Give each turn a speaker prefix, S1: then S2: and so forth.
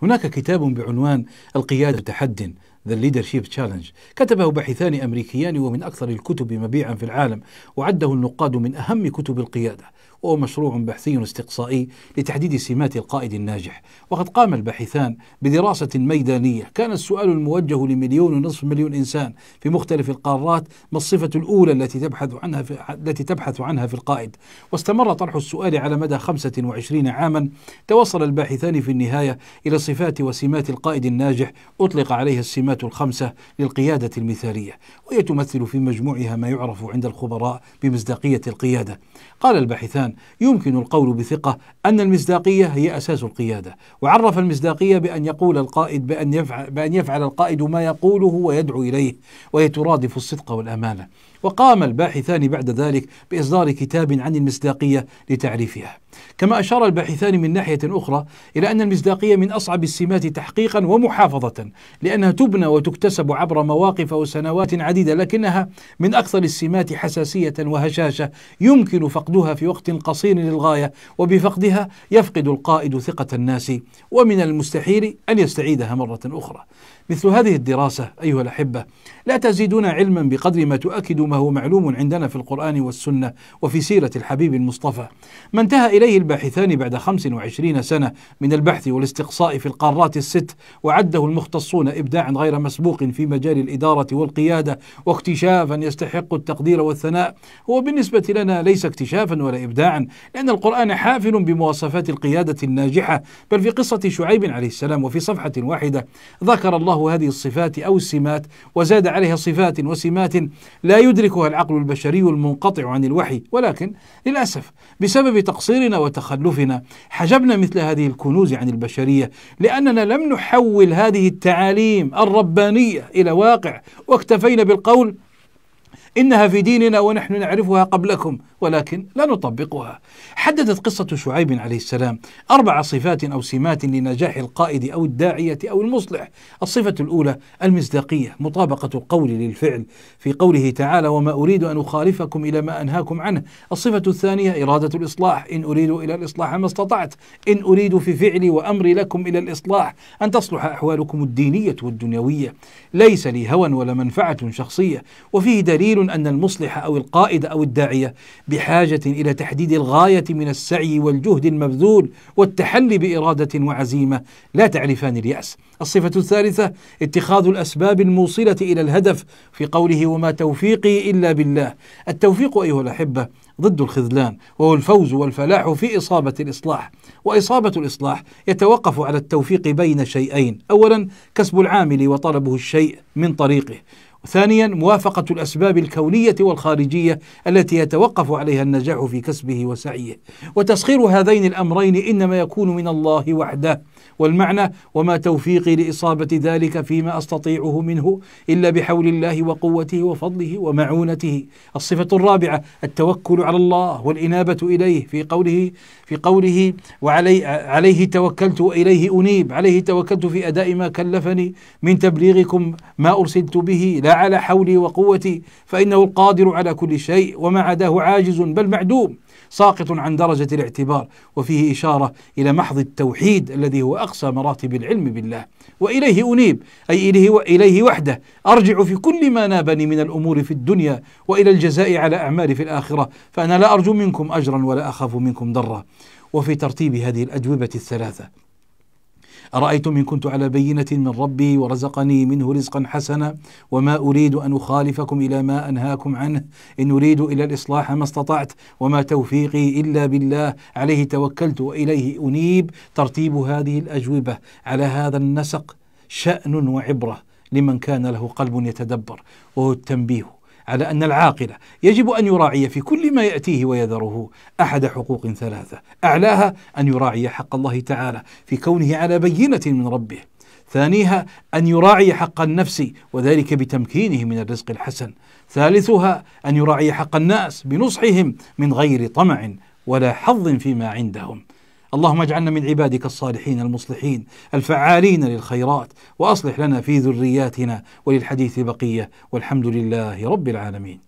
S1: هناك كتاب بعنوان القيادة تحد The Leadership Challenge، كتبه باحثان أمريكيان ومن أكثر الكتب مبيعا في العالم، وعده النقاد من أهم كتب القيادة، وهو مشروع بحثي استقصائي لتحديد سمات القائد الناجح. وقد قام الباحثان بدراسة ميدانية كان السؤال الموجه ل1.5 مليون إنسان في مختلف القارات: ما الصفة الأولى التي تبحث عنها في القائد؟ واستمر طرح السؤال على مدى 25 عاما. توصل الباحثان في النهاية إلى صفات وسمات القائد الناجح أطلق عليها السمات الخمسة للقيادة المثالية، وهي تمثل في مجموعها ما يعرف عند الخبراء بمصداقية القيادة. قال الباحثان: يمكن القول بثقة أن المصداقية هي أساس القيادة، وعرف المصداقية بأن يفعل القائد ما يقوله ويدعو إليه، وهي ترادف الصدق والأمانة. وقام الباحثان بعد ذلك بإصدار كتاب عن المصداقية لتعريفها. كما أشار الباحثان من ناحية أخرى إلى أن المصداقية من أصعب السمات تحقيقا ومحافظة، لأنها تبنى وتكتسب عبر مواقف وسنوات عديدة، لكنها من أكثر السمات حساسية وهشاشة يمكن فقدها في وقت قصير للغاية، وبفقدها يفقد القائد ثقة الناس، ومن المستحيل أن يستعيدها مرة أخرى. مثل هذه الدراسة أيها الأحبة لا تزيدنا علما بقدر ما تؤكد ما هو معلوم عندنا في القرآن والسنة وفي سيرة الحبيب المصطفى. ما انتهى إليه الباحثان بعد 25 سنة من البحث والاستقصاء في القارات الست، وعده المختصون إبداعا غير مسبوق في مجال الإدارة والقيادة، واكتشافا يستحق التقدير والثناء، هو بالنسبة لنا ليس اكتشافا ولا إبداعا، لأن القرآن حافل بمواصفات القيادة الناجحة. بل في قصة شعيب عليه السلام وفي صفحة واحدة ذكر الله هذه الصفات أو السمات، وزاد عليها صفات وسمات لا يدركها العقل البشري المنقطع عن الوحي، ولكن للأسف بسبب تقصيرنا وتخلفنا حجبنا مثل هذه الكنوز عن البشرية، لأننا لم نحول هذه التعاليم الربانية إلى واقع، واكتفينا بالقول إنها في ديننا ونحن نعرفها قبلكم، ولكن لا نطبقها. حددت قصة شعيب عليه السلام 4 صفات أو سمات لنجاح القائد أو الداعية أو المصلح. الصفة الأولى المصداقية، مطابقة القول للفعل، في قوله تعالى: وما أريد أن أخالفكم إلى ما أنهاكم عنه. الصفة الثانية إرادة الإصلاح، إن أريد إلى الإصلاح ما استطعت، إن أريد في فعلي وأمري لكم إلى الإصلاح أن تصلح أحوالكم الدينية والدنيوية، ليس لي هوى ولا منفعة شخصية. وفيه دليل أن المصلح أو القائد أو الداعية بحاجة إلى تحديد الغاية من السعي والجهد المبذول، والتحلي بإرادة وعزيمة لا تعرفان اليأس. الصفة الثالثة اتخاذ الأسباب الموصلة إلى الهدف، في قوله: وما توفيقي إلا بالله. التوفيق أيها الأحبة ضد الخذلان، وهو الفوز والفلاح في إصابة الإصلاح. وإصابة الإصلاح يتوقف على التوفيق بين شيئين: أولا كسب العامل وطلبه الشيء من طريقه، ثانيا موافقة الأسباب الكونية والخارجية التي يتوقف عليها النجاح في كسبه وسعيه. وتسخير هذين الأمرين إنما يكون من الله وحده. والمعنى: وما توفيقي لإصابة ذلك فيما أستطيعه منه إلا بحول الله وقوته وفضله ومعونته. الصفة الرابعة التوكل على الله والإنابة إليه، في قوله عليه توكلت وإليه أنيب. عليه توكلت في أداء ما كلفني من تبليغكم ما أرسلت به، لا على حولي وقوتي، فإنه القادر على كل شيء، وما عداه عاجز بل معدوم، ساقط عن درجة الاعتبار. وفيه إشارة إلى محض التوحيد الذي هو أقصى مراتب العلم بالله. وإليه أنيب، أي إليه وحده أرجع في كل ما نابني من الأمور في الدنيا، وإلى الجزاء على أعمالي في الآخرة، فأنا لا أرجو منكم أجرا ولا أخاف منكم ضرا. وفي ترتيب هذه الأجوبة الثلاثة: أرأيتم إن كنت على بينة من ربي ورزقني منه رزقا حسنا، وما أريد أن أخالفكم إلى ما أنهاكم عنه، إن أريد إلى الإصلاح ما استطعت، وما توفيقي إلا بالله، عليه توكلت وإليه أنيب. ترتيب هذه الأجوبة على هذا النسق شأن وعبرة لمن كان له قلب يتدبر، وهو التنبيه على أن العاقل يجب أن يراعي في كل ما يأتيه ويذره أحد حقوق 3: أعلاها أن يراعي حق الله تعالى في كونه على بينة من ربه، ثانيها أن يراعي حق النفس وذلك بتمكينه من الرزق الحسن، ثالثها أن يراعي حق الناس بنصحهم من غير طمع ولا حظ فيما عندهم. اللهم اجعلنا من عبادك الصالحين المصلحين الفعالين للخيرات، وأصلح لنا في ذرياتنا، وللحديث بقية، والحمد لله رب العالمين.